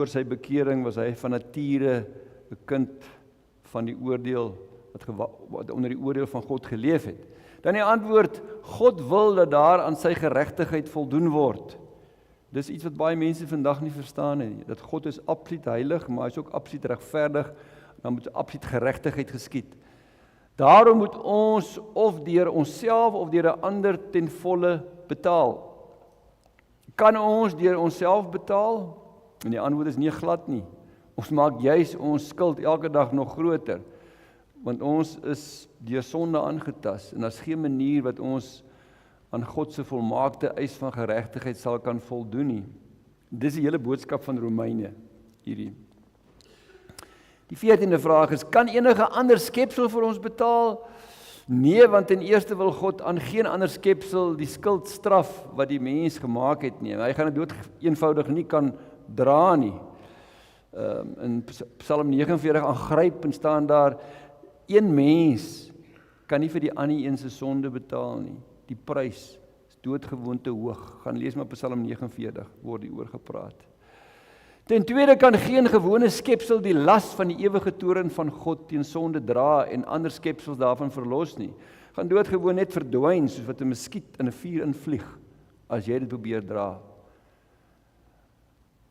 Voor sy bekering was hy van nature 'n kind van die oordeel, wat onder die oordeel van God geleef het. Dan die antwoord, God wil dat daar aan sy geregtigheid voldoen word. Dis iets wat baie mense vandag nie verstaan nie, dat God is absoluut heilig, maar hy is ook absoluut regverdig, dan moet absoluut geregtigheid geskied. Daarom moet ons of deur onsself of deur 'n ander ten volle betaal. Kan ons deur onsself betaal? En die antwoord is nie glad nie. Ons maak juis ons skuld elke dag nog groter, want ons is deur sonde aangetas, en daar's geen manier wat ons aan God se volmaakte eis van geregtigheid sal kan voldoen nie. Dis die hele boodskap van Romeine, hierdie. Die 14de vraag is, kan enige ander skepsel vir ons betaal? Nee, want ten eerste wil God aan geen ander skepsel die skuld straf wat die mens gemaak het nie. Hy gaan dit dood eenvoudig nie kan dra nie. In Psalm 49 aangryp en staan daar, een mens kan nie vir die ander een se sonde betaal nie. Die prys is doodgewoonte hoog. Gaan lees maar Psalm 49, word hieroor gepraat. Ten tweede kan geen gewone skepsel die las van die ewige toorn van God teen sonde dra en ander skepsels daarvan verlos nie. Gaan doodgewoon net verdwyn soos wat 'n muskiet in 'n vuur invlieg as jy dit probeer dra.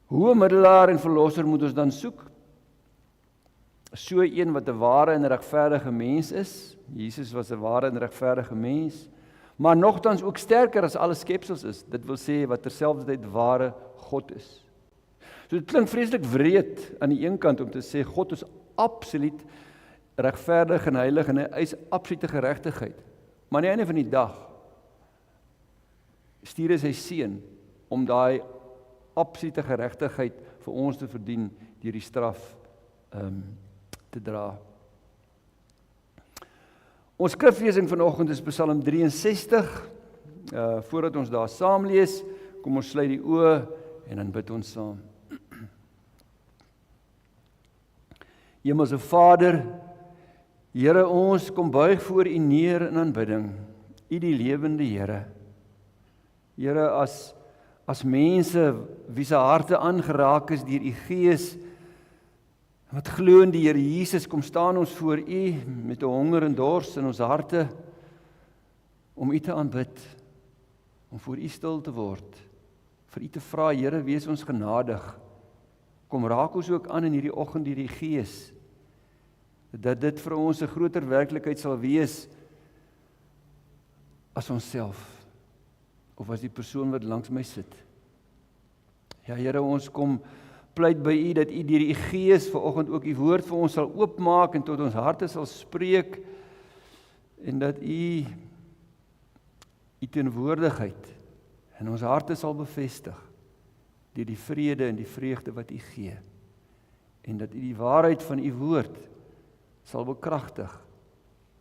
Hoe 'n middelaar en verlosser moet ons dan soek? So een wat 'n ware en regverdige mens is. Jesus was 'n ware en regverdige mens, maar nogtans ook sterker as alle skepsels is. Dit wil sê wat terselfdertyd ware God is. So dit klink vreeslik wreed aan die een kant om te sê God is absoluut regverdig en heilig en hy eis absolute geregtigheid. Maar aan die einde van die dag stuur hy sy seun om daai absolute geregtigheid vir ons te verdien deur die straf te dra. Ons skriflesing vanoggend is Psalm 63. Voordat ons daar saam lees, kom ons sluit die oë en dan bid ons saam. Hemelse Vader, Here, ons kom buig voor U neer in aanbidding, U die lewende Here. Here, as mense wie se harte aangeraak is deur U Gees, wat glo in die Here Jesus, kom staan ons voor U met 'n honger en dors in ons harte om U te aanbid, om voor U stil te word, vir U te vra, Here, wees ons genadig. Kom raak ons ook aan in hierdie oggend deur die Gees, dat dit vir ons 'n groter werklikheid sal wees as onsself, of as die persoon wat langs my sit. Ja, Here, ons kom pleit by U dat U deur U Gees vanoggend ook U woord vir ons sal oopmaak en tot ons harte sal spreek, en dat U teenwoordigheid in ons harte sal bevestig deur die vrede en die vreugde wat U gee, en dat U die waarheid van U woord sal bekragtig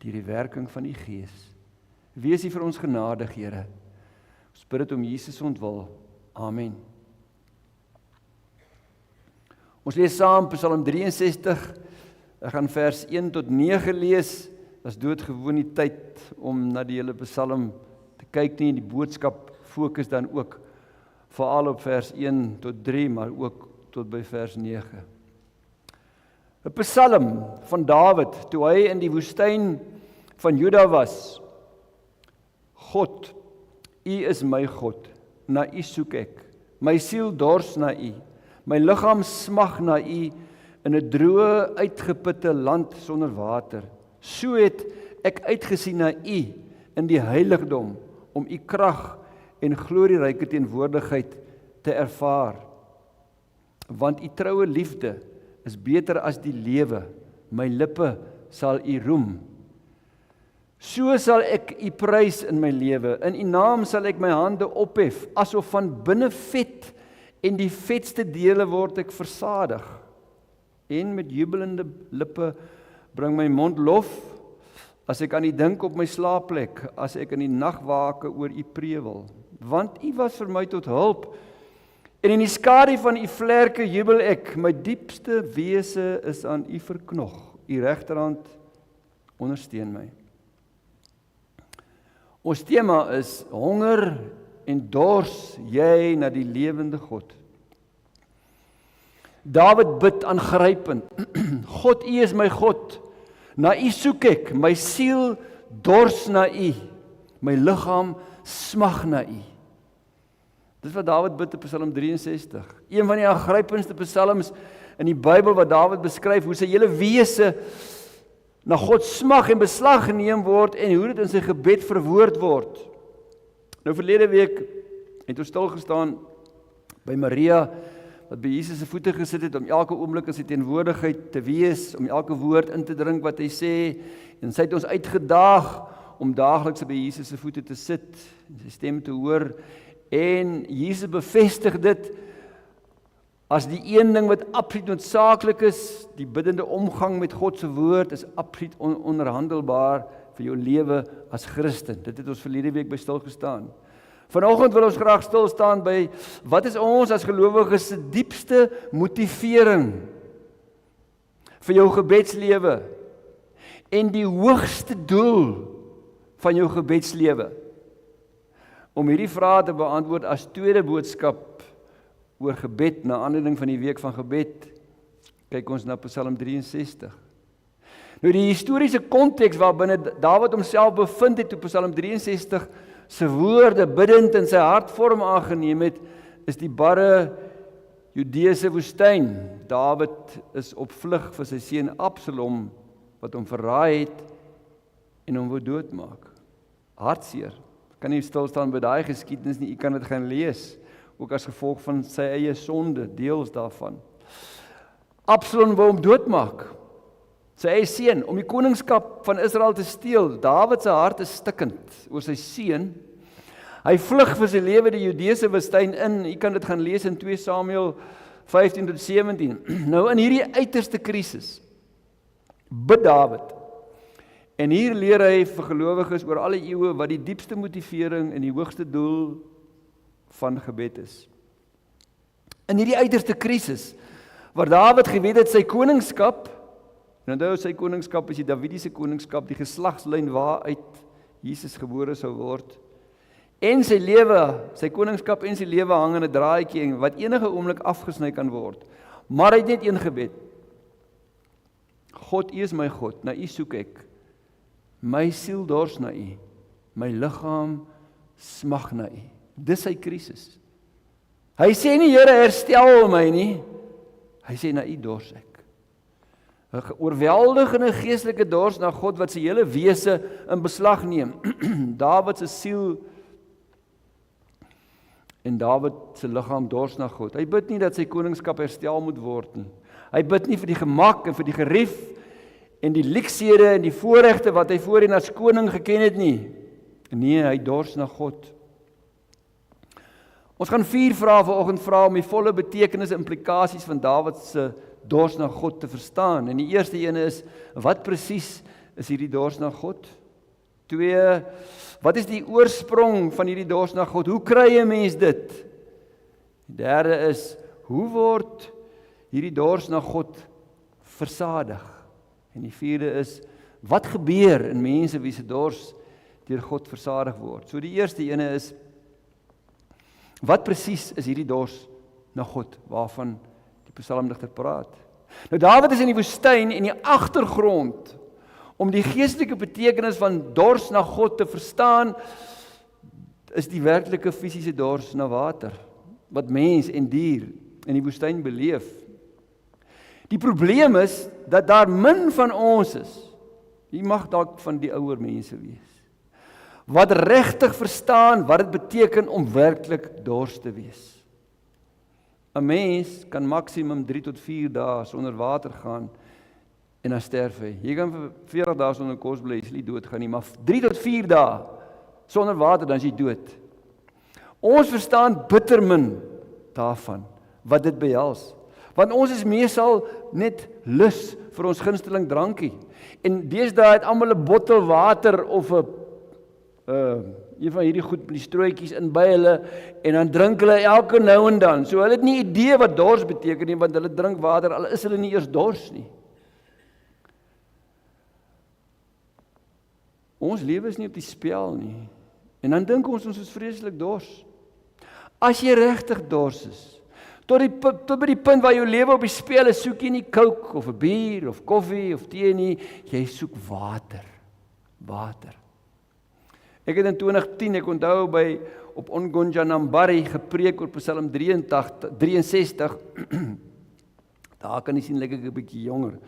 deur die werking van U Gees. Wees U vir ons genadig, Here. Ons bid dit om Jesus ontwil. Amen. Ons lees saam Psalm 63. Ek gaan vers 1 tot 9 lees. Dit is doodgewoon die tyd om na die hele Psalm te kyk nie. Die boodskap fokus dan ook veral op vers 1 tot 3, maar ook tot by vers 9. 'n Psalm van Dawid, toe hy in die woestyn van Juda was. God, U is my God, na U soek ek. My siel dors na U, my liggaam smag na U in 'n droë, uitgeputte land sonder water. So het ek uitgesien na U in die heiligdom, om U krag en glorieryke teenwoordigheid te ervaar. Want U troue liefde is beter as die lewe, my lippe sal U roem. So sal ek U prys in my lewe, in U naam sal ek my hande ophef, asof van binne vet, en die vetste dele word ek versadig. En met jubelende lippe bring my mond lof, as ek aan U dink op my slaapplek, as ek in die nag wake oor U preewel. Want U was vir my tot hulp, en in die skadu van U vlerke jubel ek, my diepste wese is aan U verknog, U regterhand ondersteun my. Ons tema is honger en dors jy na die lewende God. Dawid bid aangrypend, God, U is my God, na U soek ek, my siel dors na U, my liggaam smag na U. Dis wat Dawid bid in Psalm 63. Een van die aangrypendste psalms in die Bybel wat Dawid beskryf hoe sy hele wese na God smag en beslag geneem word en hoe dit in sy gebed verwoord word. Nou verlede week het ons stil gestaan by Maria wat by Jesus se voete gesit het om elke oomblik in sy teenwoordigheid te wees, om elke woord in te drink wat hy sê, en sy het ons uitgedaag om daagliks by Jesus se voete te sit en sy stem te hoor. En Jesus bevestig dit as die een ding wat absoluut noodsaaklik is, die biddende omgang met God se woord is absoluut ononderhandelbaar vir jou lewe as Christen. Dit het ons verlede week by stil gestaan. Vanoggend wil ons graag stil staan by wat is ons as gelowiges se diepste motivering vir jou gebedslewe en die hoogste doel van jou gebedslewe. Om hierdie vrae te beantwoord as tweede boodskap oor gebed, na aanleiding van die week van gebed, kyk ons na Psalm 63. Nou die historiese konteks waarbinne Dawid homself bevind het toe Psalm 63 se woorde biddend in sy hart vorm aangeneem het, is die barre Judeese woestyn. Dawid is op vlug vir sy seun Absalom wat hom verraai het en hom wou doodmaak. Hartseer. Kan nie stil staan by daai geskiedenis nie, u kan dit gaan lees, ook as gevolg van sy eie sonde, deels daarvan. Absalom wou hom doodmaak, sy eie seun, om die koningskap van Israel te steel. Dawid se hart is stikkend oor sy seun. Hy vlug vir sy lewe die Judeese woestyn in, u kan dit gaan lees in 2 Samuel 15 tot 17. Nou in hierdie uiterste krisis, bid Dawid. En hier leer hy vir gelowiges oor alle eeue wat die diepste motivering en die hoogste doel van gebed is. In hierdie uiterste krisis, waar Dawid geweet het sy koningskap, en onthou sy koningskap is die Davidiese koningskap, die geslagslyn waaruit Jesus gebore sou word, en sy lewe, sy koningskap en sy lewe hang in 'n draadjie wat enige oomblik afgesny kan word. Maar hy het net een gebed. God, U is my God, na U soek ek. My siel dors na U, my liggaam smag na U. Dis sy krisis. Hy sê nie, Here, herstel my nie. Hy sê, na U dors ek. 'n oorweldigende geestelike dors na God wat sy hele wese in beslag neem. Dawid se siel en Dawid se liggaam dors na God. Hy bid nie dat sy koningskap herstel moet word nie. Hy bid nie vir die gemak en vir die gerief en die luksehede en die voorregte wat hy voorheen as koning geken het nie. Nee, hy dors na God. Ons gaan 4 vrae vanoggend vra om die volle betekenis en implikasies van Dawid se dors na God te verstaan. En die eerste ene is, wat presies is hierdie dors na God? 2, wat is die oorsprong van hierdie dors na God? Hoe kry 'n mens dit? Die derde is, hoe word hierdie dors na God versadig? En die vierde is, wat gebeur in mense wie se dors deur God versadig word? So die eerste ene is, wat presies is hierdie dors na God, waarvan die psalmdigter praat? Nou Dawid is in die woestyn en die agtergrond, om die geestelike betekenis van dors na God te verstaan, is die werklike fisiese dors na water, wat mens en dier in die woestyn beleef. Die probleem is, dat daar min van ons is, jy mag dalk van die ouer mense wees, wat regtig verstaan wat dit beteken om werklik dors te wees. 'n Mens kan maksimum 3 tot 4 dae sonder water gaan, en dan sterf hy. Jy kan vir 40 dae sonder kos bly, jy sal nie doodgaan nie, maar 3 tot 4 dae sonder water, dan is jy dood. Ons verstaan bitter min daarvan, wat dit behels. Want ons is meestal net lus vir ons gunsteling drankie. En deesdae het almal 'n bottel water of 'n van hierdie goed met die strooitjies in by hulle, en dan drink hulle elke nou en dan. So hulle het nie idee wat dors beteken nie, want hulle drink water, al is hulle nie eers dors nie. Ons lewe is nie op die spel nie. En dan dink ons is vreeslik dors. As jy regtig dors is, Tot by die punt waar jou lewe op die spel is, soek jy nie Coke of 'n bier of koffie of tee nie, jy soek water. Water. Ek het in 2010, ek onthou op Ongonjanambari gepreek oor Psalm 63. Daar kan jy sien, lyk ek 'n bietjie jonger.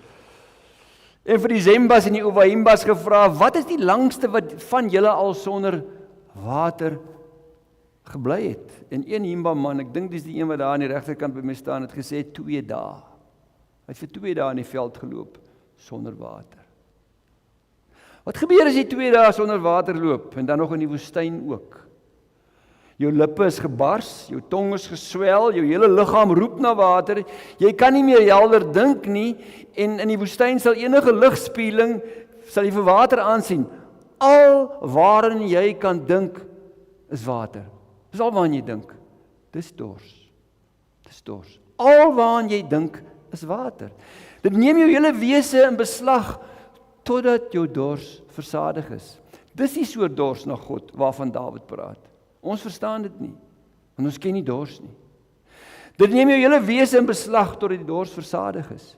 En vir die Zembas en die Owahimbas gevra, wat is die langste wat van julle al sonder water gebly het? En een Himba man, ek dink dis die een wat daar aan die regterkant by my staan, het gesê 2 dae. Hy het vir 2 dae in die veld geloop sonder water. Wat gebeur as jy 2 dae sonder water loop en dan nog in die woestyn ook? Jou lippe is gebars, jou tong is geswel, jou hele liggaam roep na water, jy kan nie meer helder dink nie, en in die woestyn sal enige ligspieeling, sal jy vir water aansien. Al waarin jy kan dink, is water. Dis al waarin jy dink, dis dors. Dis dors. Al waarin jy dink, is water. Dit neem jou hele wese in beslag, totdat jou dors versadig is. Dis die soort dors na God, waarvan Dawid praat. Ons verstaan dit nie, want ons ken nie dors nie. Dit neem jou hele wese in beslag totdat die dors versadig is.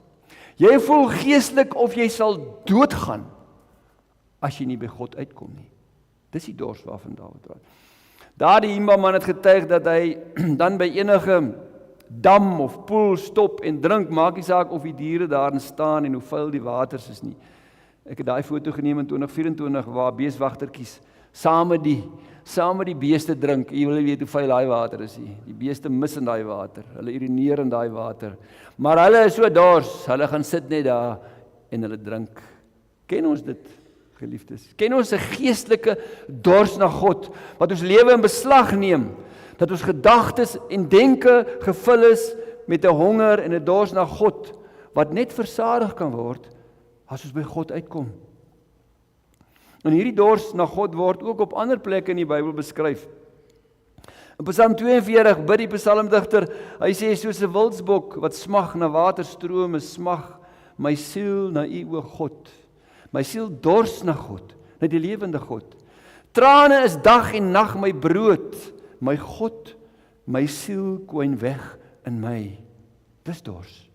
Jy voel geestelik of jy sal doodgaan as jy nie by God uitkom nie. Dis die dors waarvan Dawid praat. Daardie Himba man het getuig dat hy dan by enige dam of poel stop en drink, maak nie saak of die diere daarin staan en hoe vuil die waters is nie. Ek het daai foto geneem in 2024 waar beeswagtertjies saam met die beeste drink. Jy wil weet hoe vuil daai water is nie. Die beeste mis in daai water. Hulle urineer in daai water. Maar hulle is so dors, hulle gaan sit net daar en hulle drink. Ken ons dit, geliefdes? Ken ons 'n geestelike dors na God wat ons lewe in beslag neem? Dat ons gedagtes en denke gevul is met 'n honger en 'n dors na God wat net versadig kan word as ons by God uitkom. En hierdie dors na God word ook op ander plekke in die Bybel beskryf. In Psalm 42 bid die psalmdigter, hy sê, soos 'n wildsbok wat smag na waterstrome, smag my siel na U, o God. My siel dors na God, na die lewende God. Trane is dag en nag my brood, my God, my siel kwyn weg in my. Dis dors.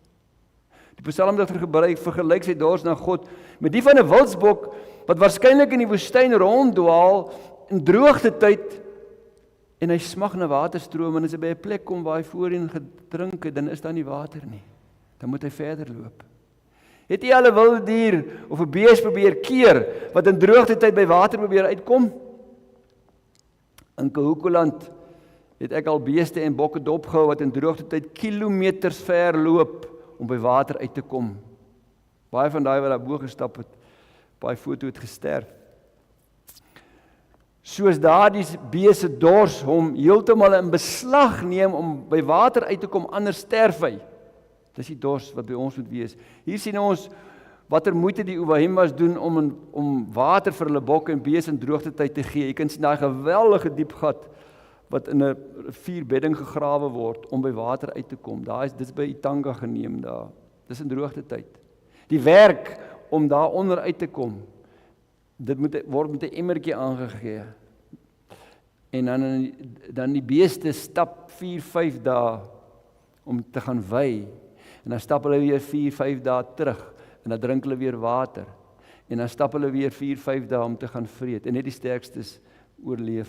Die psalmdigter vergelyk sy dors na God met die van 'n wildsbok wat waarskynlik in die woestyn ronddwaal in droogte tyd en hy smag na waterstrome en as hy by 'n plek kom waar hy voorheen gedrink het, dan is daar nie water nie. Dan moet hy verder loop. Het jy al 'n wilde dier of 'n bees probeer keer wat in droogte tyd by water probeer uitkom? In Kahukuland het ek al beeste en bokke dopgehou wat in droogte tyd kilometers ver loop om by water uit te kom. Baie van daai wat daar bo gestap het, baie foto het gesterf. Soos daardie bees se dors hom heeltemal in beslag neem om by water uit te kom, anders sterf hy. Dis die dors wat by ons moet wees. Hier sien ons watter moeite die Owahimbas doen om water vir hulle bokke en beeste in droogte tyd te gee. Jy kan sien daai geweldige diep gat wat in 'n rivierbedding gegrawe word om by water uit te kom. Dis by Itanga geneem daar. Dis in droogte tyd. Die werk om daar onder uit te kom, dit word met 'n emmertjie aangegee. En dan die beeste stap 4-5 dae om te gaan wei. En dan stap hulle weer 4-5 dae terug en dan drink hulle weer water. En dan stap hulle weer 4-5 dae om te gaan vreet. En net die sterkstes oorleef.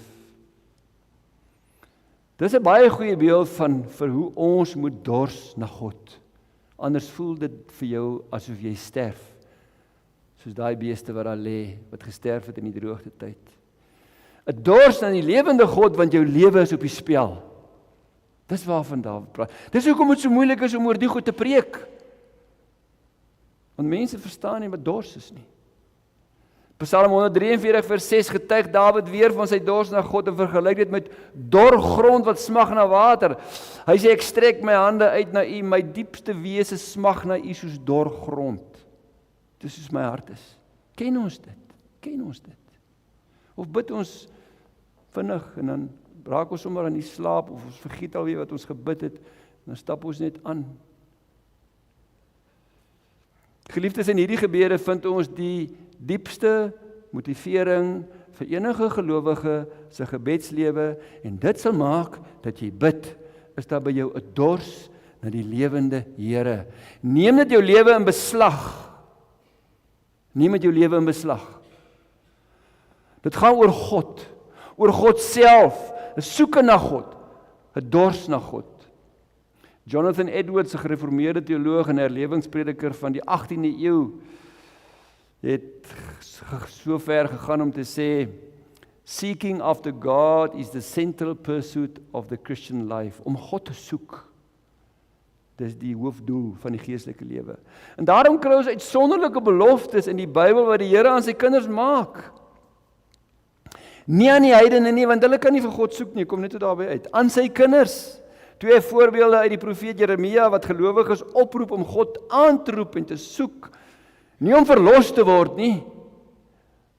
Dis 'n baie goeie beeld vir hoe ons moet dors na God. Anders voel dit vir jou asof jy sterf. Soos daai beeste wat daar lê, wat gesterf het in die droogte tyd. 'n Dors na die lewende God, want jou lewe is op die spel. Dis waarvan Dawid praat. Dis hoekom dit so moeilik is om oor die goed te preek. Want mense verstaan nie wat dors is nie. Psalm 143 vers 6 getuig Dawid weer van sy dors na God en vergelyk dit met dor grond wat smag na water. Hy sê, ek strek my hande uit na U, my diepste wese smag na U soos dor grond. Dis soos my hart is. Ken ons dit? Ken ons dit? Of bid ons vinnig en dan raak ons sommer aan die slaap of ons vergeet alweer wat ons gebid het en dan stap ons net aan. Geliefdes, in hierdie gebede vind ons die diepste motivering vir enige gelowige se gebedslewe en dit sal maak dat jy bid is daar by jou 'n dors na die lewende Here. Neem dit jou lewe in beslag. Neem dit jou lewe in beslag. Dit gaan oor God self, 'n soeke na God, 'n dors na God. Jonathan Edwards, 'n gereformeerde teoloog en herlewingsprediker van die 18de eeu, het so ver gegaan om te sê, seeking after God is the central pursuit of the Christian life. Om God te soek, dis die hoofdoel van die geestelike lewe. En daarom kry ons uitsonderlike beloftes in die Bybel wat die Here aan sy kinders maak. Nie aan die heidene nie, want hulle kan nie vir God soek nie, kom net tot daarby uit. Aan sy kinders. 2 voorbeelde uit die profeet Jeremia wat gelowiges oproep om God aan te roep en te soek. Nie om verlos te word nie,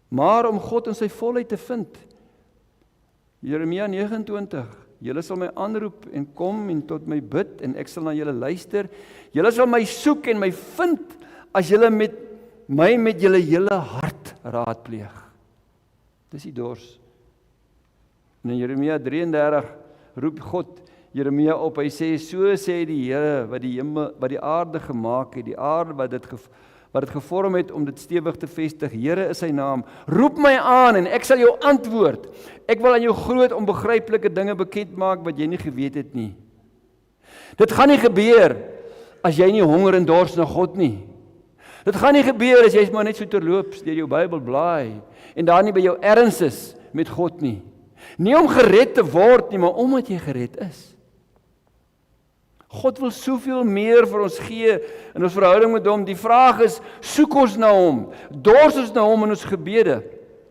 maar om God in sy volheid te vind. Jeremia 29, julle sal my aanroep en kom en tot my bid en ek sal na julle luister. Julle sal my soek en my vind as julle met julle hele hart raadpleeg. Dis die dors. En in Jeremia 33 roep God Jeremia op, hy sê, so sê die Here wat die aarde gemaak het, die aarde wat dit gevorm het om dit stewig te vestig, Here is sy naam, roep my aan en ek sal jou antwoord, ek wil aan jou groot onbegryplike dinge bekend maak wat jy nie geweet het nie. Dit gaan nie gebeur as jy nie honger en dors na God nie. Dit gaan nie gebeur as jy maar net so terloops deur jou Bybel blaai en daar nie by jou erns is met God nie. Nie om gered te word nie, maar omdat jy gered is. God wil soveel meer vir ons gee in ons verhouding met hom. Die vraag is, soek ons na hom, dors ons na hom in ons gebede.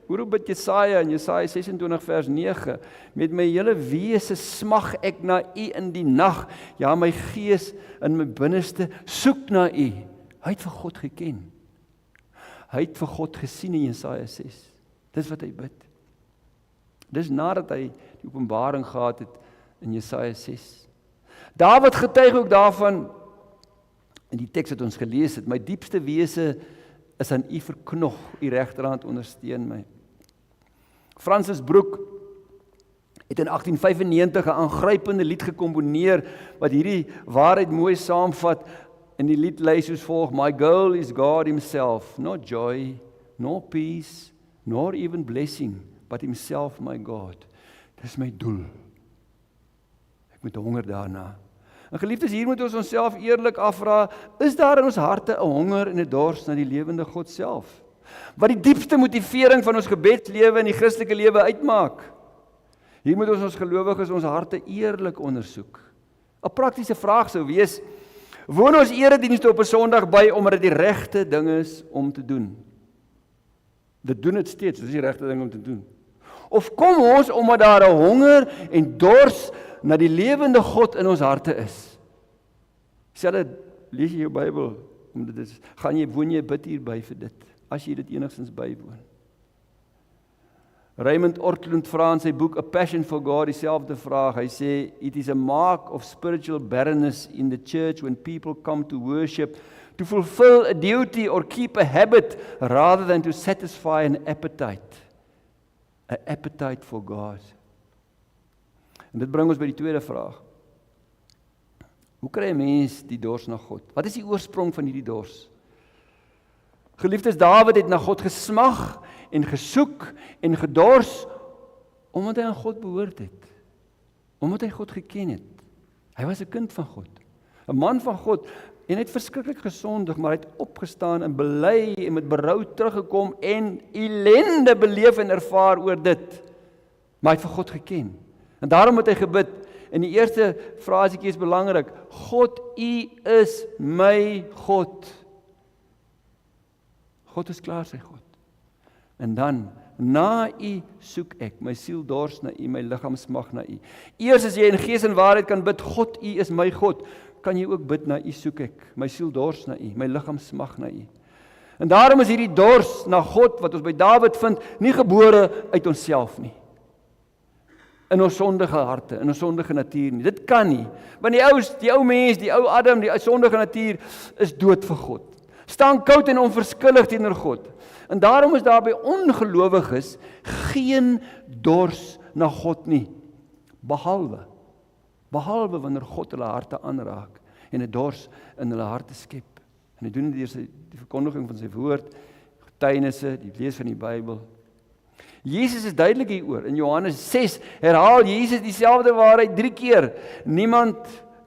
Hoe bid Jesaja in Jesaja 26 vers 9, met my hele wese smag ek na u in die nag, ja my gees in my binneste soek na u. Hy het vir God geken. Hy het vir God gesien in Jesaja 6. Dis wat hy bid. Dis nadat hy die openbaring gehad het in Jesaja 6. Dawid getuig ook daarvan, in die teks wat ons gelees het, my diepste wese is aan u verknog, u regterhand ondersteun my. Francis Brooke het in 1895 'n aangrypende lied gekomponeer, wat hierdie waarheid mooi saamvat, en die lied lei soos volg, my goal is God himself, not joy, nor peace, nor even blessing, but himself my God. Dis my doel. Ek moet honger daarna. En geliefdes, hier moet ons onsself eerlik afvra, is daar in ons harte 'n honger en 'n dors na die lewende God self? Wat die diepste motivering van ons gebedslewe en die Christelike lewe uitmaak? Hier moet ons gelowiges ons harte eerlik ondersoek. 'n Praktiese vraag sou wees, woon ons eredienste op 'n Sondag by omdat dit die regte ding is om te doen? Dit doen dit steeds, dis die regte ding om te doen. Of kom ons omdat daar 'n honger en dors na die lewende God in ons harte is? Selfs lees jy jou Bybel, omdat dit is, woon jy bid hierby vir dit, as jy dit enigstens bywoon. Raymond Ortlund vra in sy boek A Passion for God dieselfde vraag. Hy sê, it is a mark of spiritual barrenness in the church when people come to worship to fulfill a duty or keep a habit rather than to satisfy an appetite. An appetite for God. En dit bring ons by die tweede vraag. Hoe kry 'n mens die dors na God? Wat is die oorsprong van hierdie dors? Geliefdes, Dawid het na God gesmag en gesoek en gedors omdat hy aan God behoort het. Omdat hy God geken het. Hy was 'n kind van God. 'n Man van God. En hy het verskriklik gesondig, maar hy het opgestaan en bely en met berou teruggekom en ellende beleef en ervaar oor dit. Maar hy het vir God geken. En daarom het hy gebid. En die eerste frasietjie is belangrik. God, U is my God. God is klaar sy God. En dan, na U soek ek, my siel dors na U, my liggaam smag na U. Eers as jy in gees en waarheid kan bid, God, U is my God, kan jy ook bid, na U soek ek, my siel dors na U, my liggaam smag na U. En daarom is hierdie dors na God, wat ons by Dawid vind, nie gebore uit onsself nie. In ons sondige harte, in ons sondige natuur nie. Dit kan nie, want die ou mens, die ou Adam, die sondige natuur, is dood vir God. Staan koud en onverskillig teenoor God. En daarom is daar by ongelowiges geen dors na God nie, behalwe behalwe wanneer God hulle harte aanraak en 'n dors in hulle harte skep. En hy doen dit deur die verkondiging van sy woord, getuienisse, die lees van die Bybel. Jesus is duidelik hieroor. In Johannes 6 herhaal Jesus dieselfde waarheid 3 keer. Niemand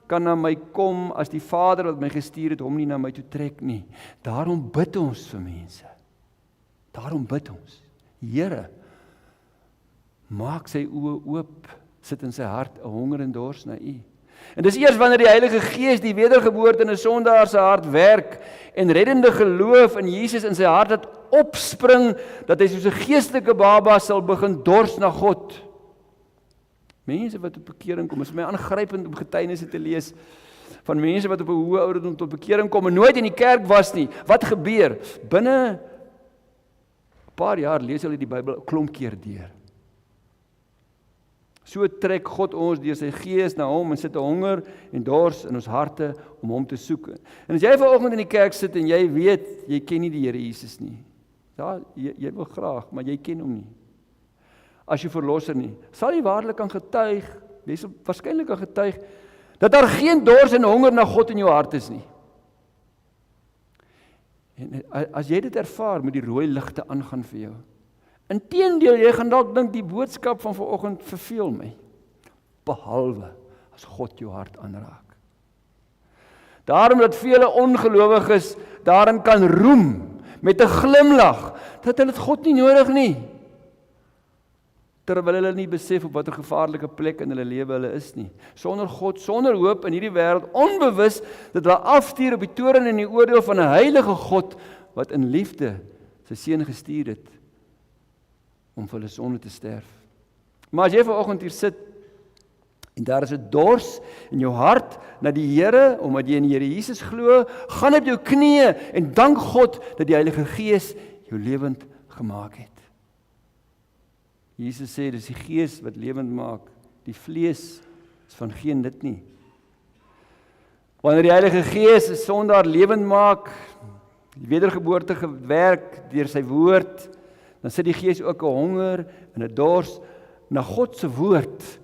kan na my kom as die Vader wat my gestuur het hom nie na my toe trek nie. Daarom bid ons vir mense. Daarom bid ons. Here, maak sy oë oop, sit in sy hart 'n honger en dors na U. En dis eers wanneer die Heilige Gees die wedergeboorte in 'n sondaar se hart werk en reddende geloof in Jesus in sy hart laat opspring, dat hy soos 'n geestelike baba sal begin dors na God. Mense wat tot bekering kom, is my aangrypend om getuienisse te lees van mense wat op 'n hoë ouderdom tot bekering kom en nooit in die kerk was nie. Wat gebeur? Binne 'n paar jaar lees hulle die Bybel 'n klomp keer deur. So trek God ons deur sy Gees na hom en sit 'n honger en dors in ons harte om hom te soek. En as jy vanoggend in die kerk sit en jy weet, jy ken nie die Here Jesus nie. Ja, jy wil graag, maar jy ken hom nie. As jy verlosser nie, sal jy waarlik kan getuig, jy sal waarskynlik kan getuig, dat daar geen dors en honger na God in jou hart is nie. En as jy dit ervaar, moet die rooi ligte aangaan vir jou. Inteendeel, jy gaan dalk dink die boodskap van vanoggend verveel my. Behalwe as God jou hart aanraak. Daarom dat vele ongelowiges daarin kan roem met 'n glimlag dat hulle God nie nodig nie. Terwyl hulle nie besef op watter gevaarlike plek in hulle lewe hulle is nie. Sonder God, sonder hoop in hierdie wêreld, onbewus dat hulle afstuur op die toorn en die oordeel van 'n heilige God wat in liefde sy seun gestuur het om vir hulle sonde te sterf. Maar as jy vanoggend hier sit en daar is 'n dors in jou hart na die Here, omdat jy in die Here Jesus glo, gaan op jou knieë en dank God dat die Heilige Gees jou lewend gemaak het. Jesus sê, dis die Gees wat lewend maak, die vlees is van geen nut nie. Wanneer die Heilige Gees 'n sondaar lewend maak, die wedergeboorte gewerk deur sy woord, dan sit die Gees ook 'n honger en 'n dors na God se woord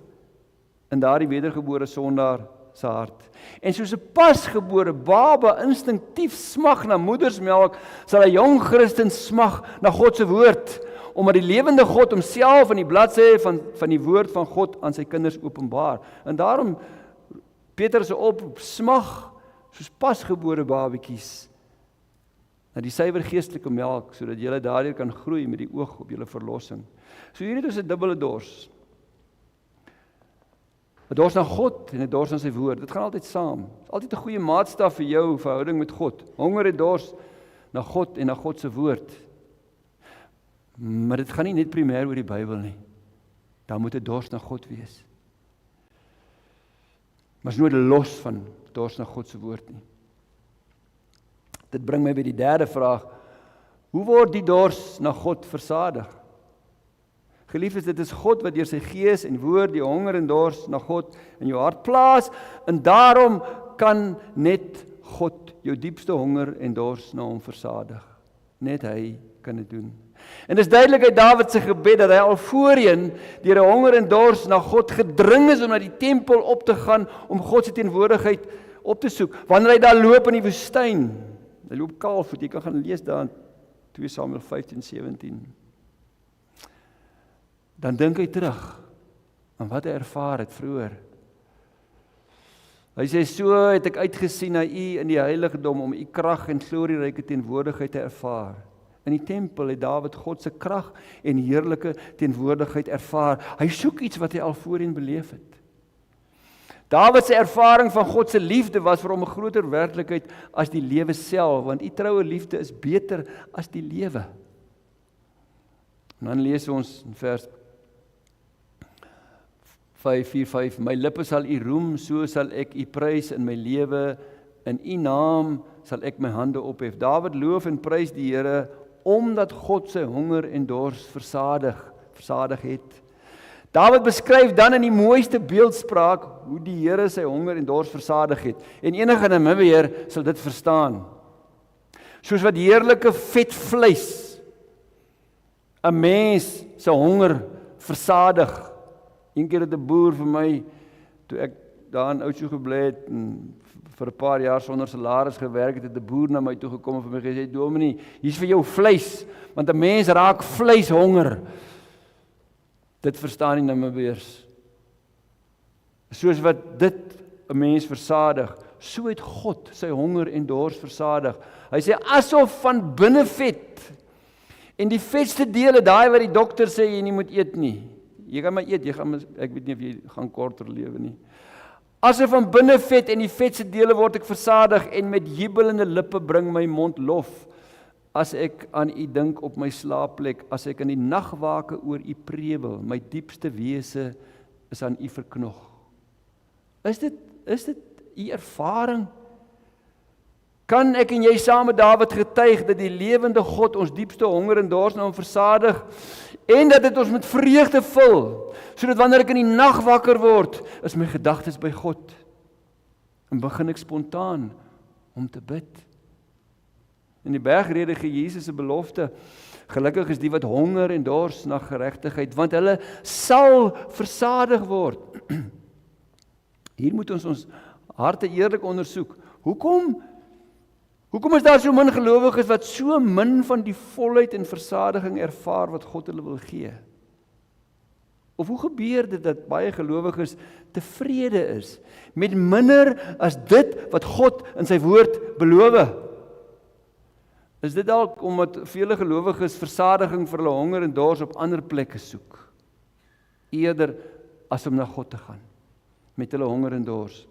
in daardie wedergebore sondaar se hart. En soos 'n pasgebore baba instinktief smag na moedersmelk, sal 'n jong Christen smag na God se woord, omdat die lewende God homself in die bladsye van die woord van God aan sy kinders openbaar. En daarom Petrus se oproep, smag soos pasgebore babetjies na die suiwer geestelike melk, sodat julle daardeur kan groei met die oog op julle verlossing. So hier het ons 'n dubbele dors. 'n Dors na God en 'n dors na sy woord. Dit gaan altyd saam. Dit is altyd 'n goeie maatstaf vir jou verhouding met God. Honger en dors na God en na God se woord. Maar dit gaan nie net primêr oor die Bybel nie. Daar moet 'n dors na God wees. Maar is nooit los van dors na God se woord nie. Dit bring my by die derde vraag. Hoe word die dors na God versadig? Geliefdes, dit is God wat deur sy Gees en woord die honger en dors na God in jou hart plaas, en daarom kan net God jou diepste honger en dors na hom versadig. Net hy kan dit doen. En dis duidelik uit Dawid se gebed dat hy al voorheen deur 'n honger en dors na God gedring is om na die tempel op te gaan om God se teenwoordigheid op te soek. Wanneer hy daar loop in die woestyn, hy loop kaalvoet, jy kan gaan lees daar in 2 Samuel 15:17. Dan dink hy terug aan wat hy ervaar het vroeër. Hy sê, so het ek uitgesien na U in die heiligdom om U krag en glorieryke teenwoordigheid te ervaar. In die tempel het Dawid God se krag en heerlike teenwoordigheid ervaar. Hy soek iets wat hy al voorheen beleef het. Dawid se ervaring van God se liefde was vir hom 'n groter werklikheid as die lewe self, want U troue liefde is beter as die lewe. En dan lees ons in vers 5:4-5, my lippe sal U roem, so sal ek U prys in my lewe, in U naam sal ek my hande ophef. Dawid loof en prys die Here, omdat God sy honger en dors versadig het. Dawid beskryf dan in die mooiste beeldspraak hoe die Here sy honger en dors versadig het. En enige Namibiër sal dit verstaan. Soos wat heerlike vet vleis 'n mens se honger versadig. Een keer het 'n boer vir my, toe ek daar in Oudtshoorn gebly het en vir 'n paar jaar sonder salaris gewerk het, het 'n boer na my toe gekom en vir my gesê, Dominee, hier's vir jou vleis, want 'n mens raak vleishonger. Dit verstaan die Namibiërs. Soos wat dit 'n mens versadig, so het God sy honger en dors versadig. Hy sê, asof van binnevet, en die vetste dele, daai wat die dokter sê, jy nie moet eet nie. Jy gaan maar eet, ek weet nie of jy gaan korter lewe nie. Asof van binnevet en die vetste dele word ek versadig, en met jubelende lippe bring my mond lof, as ek aan u dink op my slaapplek, as ek in die nagwake oor u prevel, my diepste wese is aan u verknog. Is dit u ervaring? Kan ek en jy saam met Dawid getuig dat die lewende God ons diepste honger en dors na hom versadig, en dat dit ons met vreugde vul, sodat wanneer ek in die nag wakker word, is my gedagtes by God, en begin ek spontaan om te bid. In die bergrede gee Jesus 'n belofte, gelukkig is die wat honger en dors na geregtigheid, want hulle sal versadig word. Hier moet ons harte eerlik ondersoek. Hoekom is daar so min gelowiges wat so min van die volheid en versadiging ervaar wat God hulle wil gee? Of hoe gebeur dit dat baie gelowiges tevrede is met minder as dit wat God in sy woord beloof? Is dit dalk omdat vele gelowiges versadiging vir hulle honger en dors op ander plekke soek, eerder as om na God te gaan met hulle honger en dors?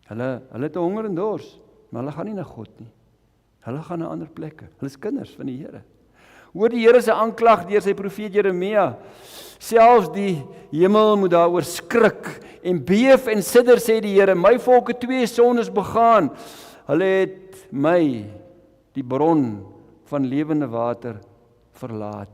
Hulle het 'n honger en dors, maar hulle gaan nie na God nie. Hulle gaan na ander plekke. Hulle is kinders van die Here. Hoor die Here se aanklag deur sy profeet Jeremia. Selfs die hemel moet daaroor skrik en beef en sidder, sê die Here. My volk het 2 sondes begaan. Hulle het my, die bron van lewende water, verlaat.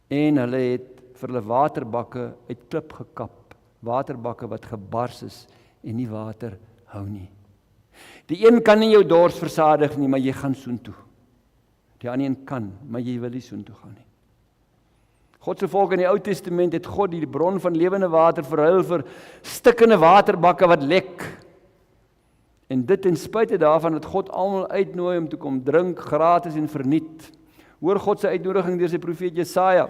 En hulle het vir hulle waterbakke uit klip gekap. Waterbakke wat gebars is en nie water hou nie. Die een kan nie jou dors versadig nie, maar jy gaan soontoe. Die ander een kan, maar jy wil nie soontoe gaan nie. God se volk in die Ou Testament het God die bron van lewende water verruil vir stikkende waterbakke wat lek. En dit ten spyte daarvan dat God almal uitnooi om te kom drink gratis en verniet. Hoor God se uitnodiging deur sy profeet Jesaja.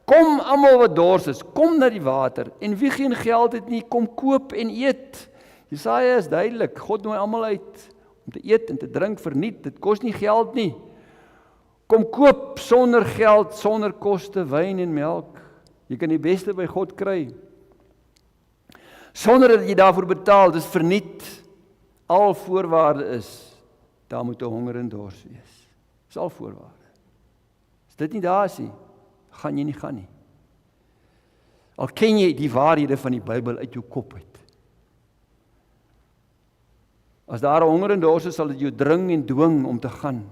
Kom almal wat dors is, kom na die water, en wie geen geld het nie, kom koop en eet. Jesaja is duidelik, God nooi almal uit om te eet en te drink verniet, dit kos nie geld nie. Kom koop sonder geld, sonder koste, wyn en melk. Jy kan die beste by God kry. Sonder dat jy daarvoor betaal, dis verniet. Al voorwaarde is, daar moet 'n honger en dors wees. Dis al voorwaarde. As dit nie daar is nie, gaan jy nie gaan nie. Al ken jy die waarhede van die Bybel uit jou kop uit. As daar 'n honger en dors is, sal dit jou dring en dwing om te gaan.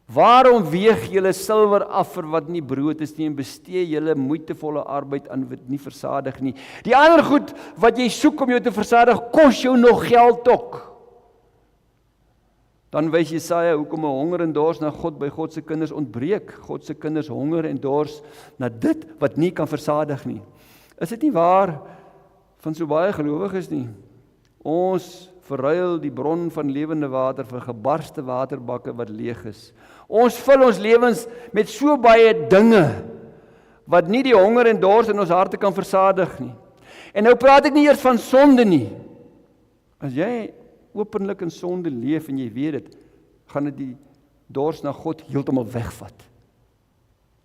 Waarom weeg julle silwer af vir wat nie brood is nie en bestee julle moeitevolle arbeid aan wat nie versadig nie? Die ander goed wat jy soek om jou te versadig, kos jou nog geld ook. Dan wys Jesaja hoekom 'n honger en dors na God by God se kinders ontbreek. God se kinders honger en dors na dit wat nie kan versadig nie. Is dit nie waar van so baie gelowiges nie? Ons verruil die bron van lewende water vir gebarste waterbakke wat leeg is. Ons vul ons lewens met so baie dinge wat nie die honger en dors in ons harte kan versadig nie. En nou praat ek nie eers van sonde nie. As jy openlik in sonde leef en jy weet dit, gaan dit die dors na God heeltemal wegvat.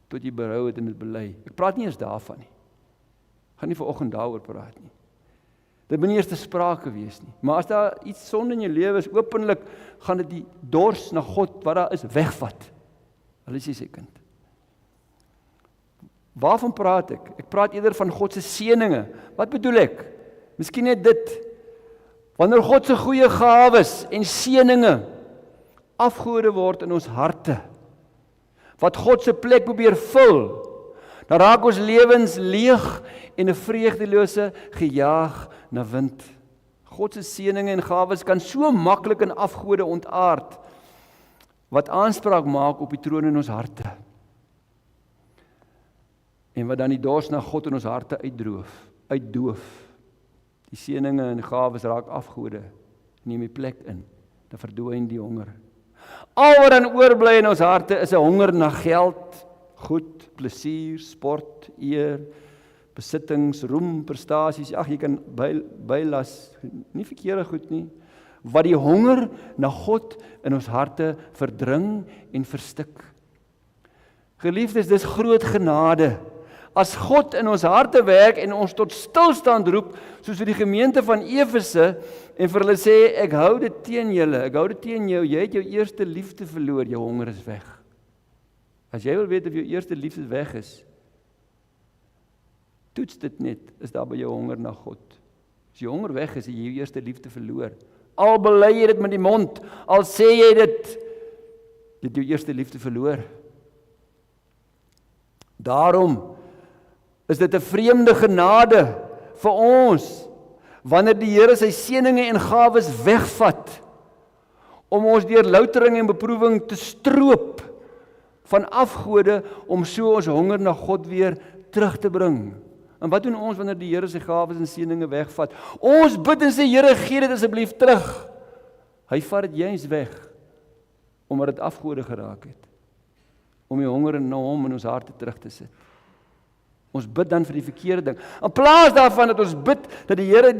Tot jy berou het en dit bely. Ek praat nie eers daarvan nie. Gaan nie vanoggend daaroor praat nie. Dit moet nie eers te sprake wees nie. Maar as daar iets sonde in jou lewe is, openlik gaan dit die dors na God wat daar is wegvat. Hulle is sy kind. Waarvan praat ek? Ek praat eerder van God se seëninge. Wat bedoel ek? Miskien net dit. Wanneer God se goeie gawes en seëninge afgode word in ons harte, wat God se plek probeer vul, dan raak ons lewens leeg en 'n vreugdelose gejaag na wind. God se seëninge en gawes kan so maklik in afgode ontaard, wat aanspraak maak op die troon in ons harte. en wat dan die dors na God in ons harte uitdoof. Die seëninge en gawes raak afgode, neem die plek in, dan verdwyn die honger. Al wat dan oorbly in ons harte is 'n honger na geld, goed, plesier, sport, eer, besittings, roem, prestasies, jy kan bylas, nie verkeerde goed nie, wat die honger na God in ons harte verdring en verstik. Geliefdes, dis groot genade. As God in ons harte werk en ons tot stilstand roep, soos vir die gemeente van Efese, en vir hulle sê, ek hou dit teen julle, ek hou dit teen jou, jy het jou eerste liefde verloor, jou honger is weg. As jy wil weet of jou eerste liefde weg is, toets dit net, is daar by jou honger na God. As jou honger weg is, het jy jou eerste liefde verloor. Al bely jy dit met die mond, al sê jy dit, jy het jou eerste liefde verloor. Daarom is dit 'n vreemde genade vir ons, wanneer die Here sy seëninge en gawes wegvat, om ons deur loutering en beproewing te stroop van afgode, om so ons honger na God weer terug te bring. En wat doen ons wanneer die Here sy gawes en seëninge wegvat? Ons bid en sê, Here, gee dit asseblief terug. Hy vat dit juis weg, omdat dit afgode geraak het, om die honger na hom in ons harte terug te sit. Ons bid dan vir die verkeerde ding. In plaas daarvan dat ons bid dat die Here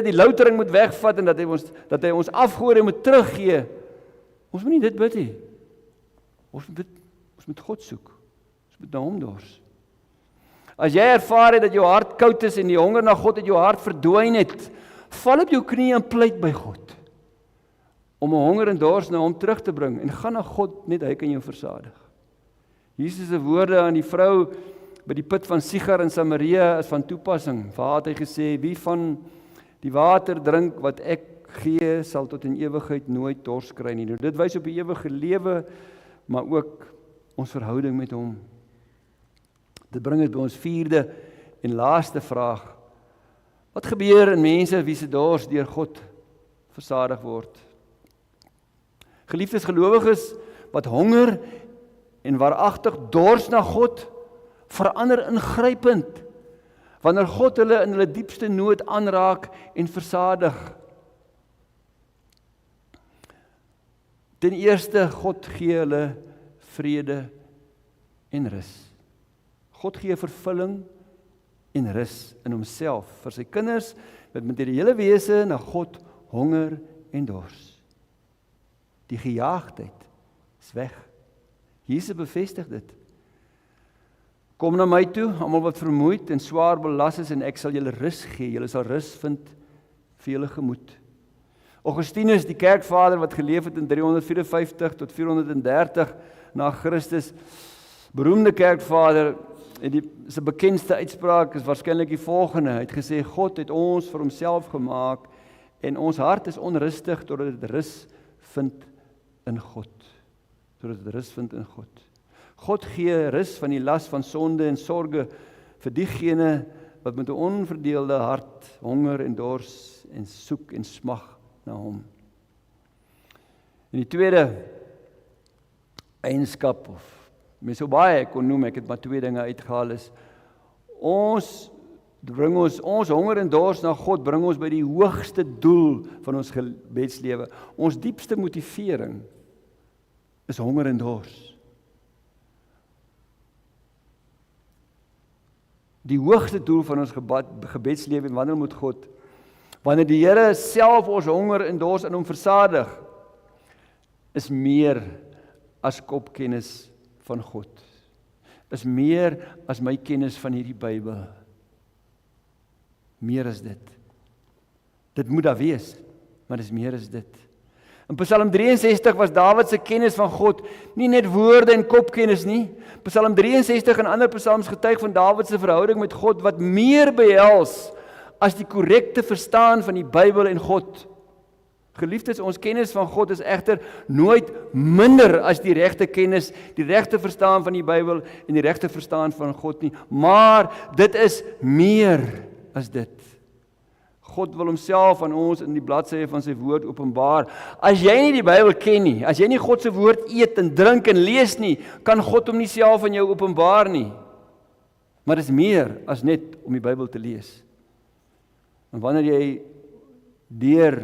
die loutering moet wegvat en dat hy ons afgode moet teruggee. Ons moet nie dit bid nie. Ons moet God soek. Ons moet na hom dors. As jy ervaar het dat jou hart koud is en die honger na God uit jou hart verdwyn het, val op jou knie en pleit by God, om 'n honger en dors na hom terug te bring, en gaan na God, net hy kan jou versadig. Jesus se woorde aan die vrou by die put van Sigar in Samaria is van toepassing. Vir haar het hy gesê, wie van die water drink wat ek gee, sal tot in ewigheid nooit dors kry nie. Nou, dit wys op die ewige lewe, maar ook ons verhouding met hom. Dit bring ons by ons vierde en laaste vraag. Wat gebeur in mense wie se dors deur God versadig word? Geliefdes gelowiges wat honger en waaragtig dors na God, verander ingrypend wanneer God hulle in hulle diepste nood aanraak en versadig. Ten eerste, God gee hulle vrede en rus. God gee vervulling en rus in homself vir sy kinders met die hele wese na God honger en dors. Die gejaagdheid is weg. Jesus bevestig dit. Kom na my toe, almal wat vermoeid en swaar belas is, en ek sal julle rus gee. Julle sal rus vind vir julle gemoed. Augustinus, die kerkvader wat geleef het in 354 tot 430 na Christus, beroemde kerkvader, en sy bekendste uitspraak is waarskynlik die volgende. Hy het gesê, God het ons vir homself gemaak, en ons hart is onrustig totdat dit rus vind in God. Totdat dit rus vind in God. God gee rus van die las van sonde en sorge vir diegene wat met 'n onverdeelde hart honger en dors en soek en smag na hom. En die tweede eienskap, of mens so baie kon noem, ek het maar twee dinge uitgehaal, is ons honger en dors na God bring ons by die hoogste doel van ons gebedslewe. Ons diepste motivering is honger en dors. Die hoogste doel van ons gebedslewe en wandel met God, wanneer die Here self ons honger en dors in hom versadig, is meer as kopkennis van God. Is meer as my kennis van hierdie Bybel. Meer as dit. Dit moet daar wees, maar dit is meer as dit. In Psalm 63 was Dawid se kennis van God nie net woorde en kopkennis nie. Psalm 63 en ander psalms getuig van Dawid se verhouding met God wat meer behels as die korrekte verstaan van die Bybel en God. Geliefdes, ons kennis van God is egter nooit minder as die regte kennis, die regte verstaan van die Bybel en die regte verstaan van God nie, maar dit is meer as dit. God wil homself aan ons in die bladsye van sy woord openbaar. As jy nie die Bybel ken nie, as jy nie God se woord eet en drink en lees nie, kan God hom nie self aan jou openbaar nie. Maar dit is meer as net om die Bybel te lees. En wanneer jy deur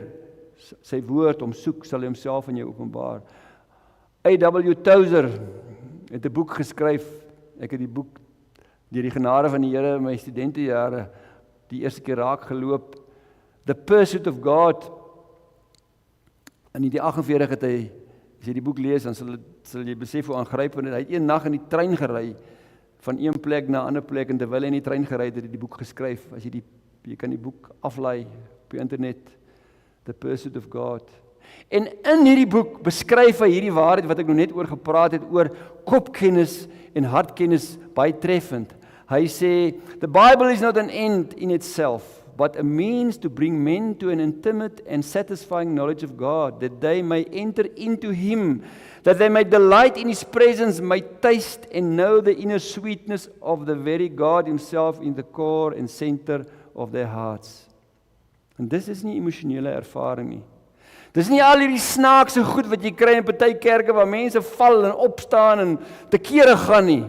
sy woord om soek, sal hy homself aan jou openbaar. A.W. Tozer het 'n boek geskryf. Ek het die boek deur die genade van die Here in my studentejare die eerste keer raak geloop. The Pursuit of God. In die 48 het hy, as jy die boek lees, dan sal jy besef hoe aangrypend het. Hy het een nag in die trein gery van een plek na 'n ander plek, en terwyl hy in die trein gery het, het hy die boek geskryf. As jy kan die boek aflaai op die internet, The Pursuit of God. En in hierdie boek beskryf hy hierdie waarheid wat ek nou net oor gepraat het, oor kopkennis en hartkennis baie treffend. Hy sê, the Bible is not an end in itself, but a means to bring men to an intimate and satisfying knowledge of God, that they may enter into Him, that they may delight in His presence, may taste and know the inner sweetness of the very God Himself in the core and center of their hearts. En dis is nie emosionele ervaring nie. Dis nie al hierdie snaakse goed wat jy kry in party kerke waar mense val en opstaan en te kere gaan nie.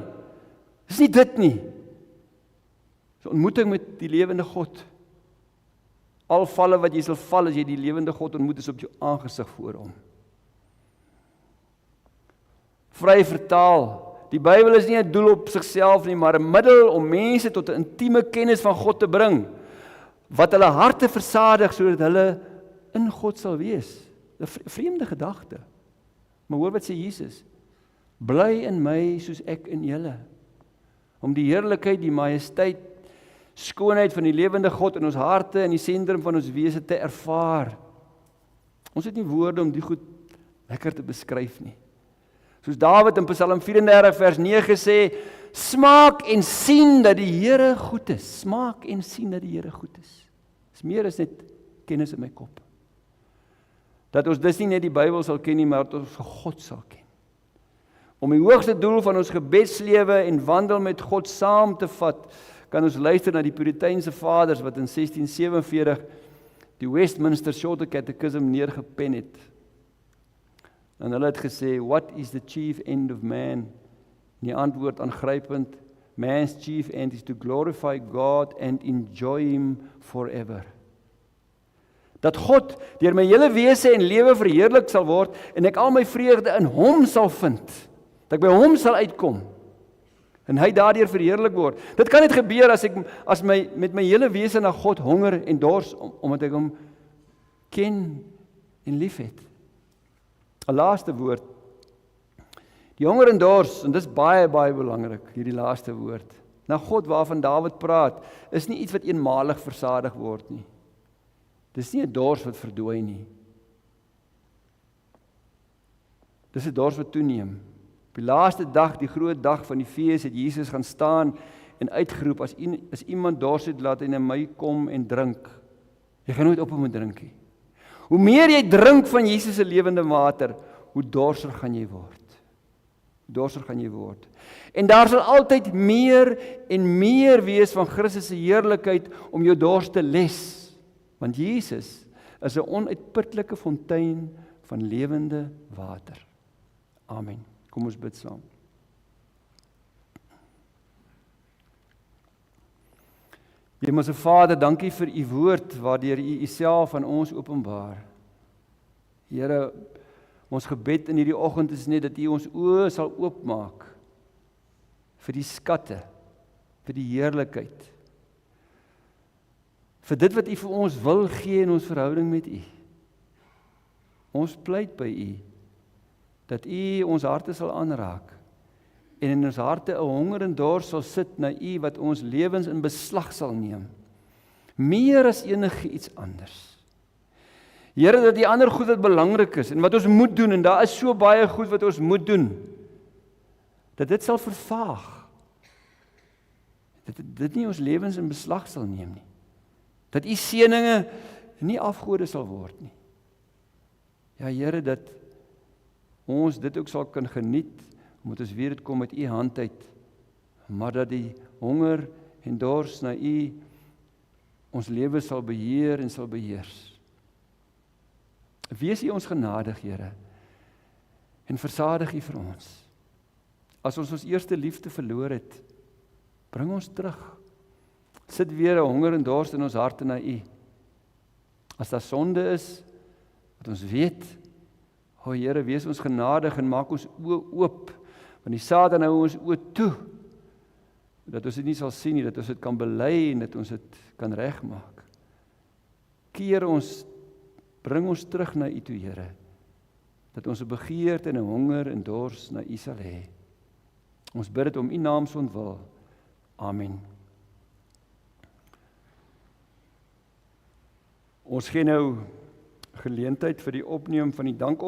Dis nie dit nie. Dis 'n ontmoeting met die lewende God. Al valle wat jy sal val as jy die lewende God ontmoet, is op jou aangesig voor hom. Vry vertaal, die Bybel is nie 'n doel op sigself nie, maar 'n middel om mense tot 'n intieme kennis van God te bring, wat hulle harte versadig sodat hulle in God sal wees. 'n vreemde gedagte. Maar hoor wat sê Jesus? Bly in my soos ek in julle. Om die heerlikheid, die majesteit, skoonheid van die lewende God in ons harte en die sentrum van ons wese te ervaar. Ons het nie woorde om die goed lekker te beskryf nie. Soos Dawid in Psalm 34 vers 9 sê, smaak en sien dat die Here goed is. Smaak en sien dat die Here goed is. Dis meer as net kennis in my kop. Dat ons dus nie net die Bybel sal ken nie, maar dat ons God sal ken. Om die hoogste doel van ons gebedslewe en wandel met God saam te vat, kan ons luister na die Puriteinse vaders wat in 1647 die Westminster Shorter Catechism neergepen het. En hulle het gesê, what is the chief end of man? En die antwoord aangrypend, man's chief end is to glorify God and enjoy Him forever. Dat God deur my hele wese en lewe verheerlik sal word en ek al my vreugde in Hom sal vind. Dat ek by Hom sal uitkom en hy daardeur verheerlik word. Dit kan net gebeur as ek met my hele wese na God honger en dors omdat ek Hom ken en liefhet. 'n Laaste woord. Die honger en dors, en dis baie belangrik, hierdie laaste woord. Na God waarvan Dawid praat, is nie iets wat eenmalig versadig word nie. Dis nie 'n dors wat verdwyn nie. Dis 'n dors wat toeneem. Op die laaste dag, die groot dag van die fees, het Jesus gaan staan en uitgeroep, as iemand dors het, laat hy na my kom en drink. Jy gaan nooit ophou met drink nie. Hoe meer jy drink van Jesus se lewende water, hoe dorser gaan jy word. Dorser gaan jy word. En daar sal altyd meer en meer wees van Christus se heerlikheid om jou dors te les. Want Jesus is 'n onuitputlike fontein van lewende water. Amen. Kom ons bid saam. Hemelse Vader, dankie vir U woord waardeur U Uself aan ons openbaar. Here, ons gebed in hierdie oggend is net dat U ons oë sal oopmaak vir die skatte, vir die heerlikheid, vir dit wat U vir ons wil gee in ons verhouding met U. Ons pleit by U, dat U ons harte sal aanraak, en in ons harte 'n honger en dors sal sit na U wat ons lewens in beslag sal neem, meer as enige iets anders. Here, dat die ander goed wat belangrik is, en wat ons moet doen, en daar is so baie goed wat ons moet doen, dat dit sal vervaag, dat dit nie ons lewens in beslag sal neem nie, dat U seëninge nie afgode sal word nie. Ja Here, dat ons dit ook sal kan geniet, omdat ons weet dit kom uit U hand uit, maar dat die honger en dors na U ons lewe sal beheer en sal beheers. Wees U ons genadig, Here, en versadig U vir ons. As ons eerste liefde verloor het, Bring ons terug. Sit weer 'n honger en dors in ons harte na U. As daar sonde is, wat ons weet, o Here, wees ons genadig en maak ons oë oop, want die Satan hou ons oë toe, dat ons dit nie sal sien nie, dat ons dit kan bely en dat ons dit kan regmaak. Keer ons, bring ons terug na U toe, Here, dat ons 'n begeerte en 'n honger en dors na U sal hê. Ons bid dit om U naam se ontwil. Amen. Ons gee nou geleentheid vir die opneem van die dank